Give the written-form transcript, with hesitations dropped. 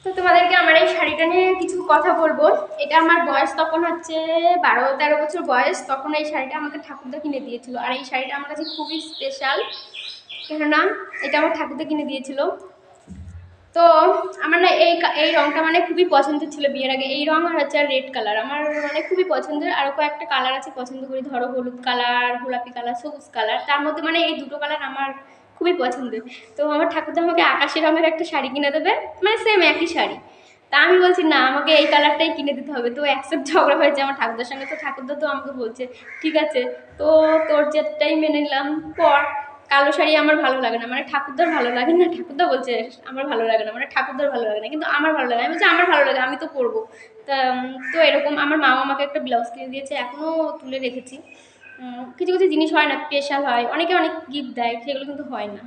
তো তোমাদেরকে আমার এই শাড়িটা নিয়ে কিছু কথা বলবো। এটা আমার বয়স তখন হচ্ছে 12-13 বছর বয়স। তখন এই শাড়িটা আমাকে ঠাকুরদা কিনে দিয়েছিল, আর এই শাড়িটা আমার কাছে খুবই স্পেশাল, কেননা এটা আমার ঠাকুরদা কিনে দিয়েছিল। তো আমার না এই রংটা মানে খুবই পছন্দের ছিল বিয়ের আগে। এই রং আর হচ্ছে রেড কালার আমার মানে খুবই পছন্দের। আরও কয়েকটা কালার আছে পছন্দ করি, ধরো হলুদ কালার, গোলাপি কালার, সবুজ কালার। তার মধ্যে মানে এই দুটো কালার আমার খুবই পছন্দের। তো আমার ঠাকুরদা আমাকে আকাশি রঙের একটা শাড়ি কিনে দেবে, মানে সেম একই শাড়ি। তা আমি বলছি না, আমাকে এই কালারটাই কিনে দিতে হবে। তো একসাথে ঝগড়া হয়েছে আমার ঠাকুরদার সঙ্গে। তো ঠাকুরদা তো আমাকে বলছে ঠিক আছে, তো তোর জেদটাই মেনে নিলাম, পর। কালো শাড়ি আমার ভালো লাগে না, মানে ঠাকুরদার ভালো লাগে না। ঠাকুরদা বলছে আমার ভালো লাগে না, মানে ঠাকুরদার ভালো লাগে না, কিন্তু আমার ভালো লাগে। আমি বলছি আমার ভালো লাগে, আমি তো পরবো। তা তো এরকম আমার মা আমাকে একটা ব্লাউজ কিনে দিয়েছে, এখনও তুলে রেখেছি। কিছু কিছু জিনিস হয় না, স্পেশাল হয়, অনেকে অনেক গিফট দেয়, সেগুলো কিন্তু হয় না।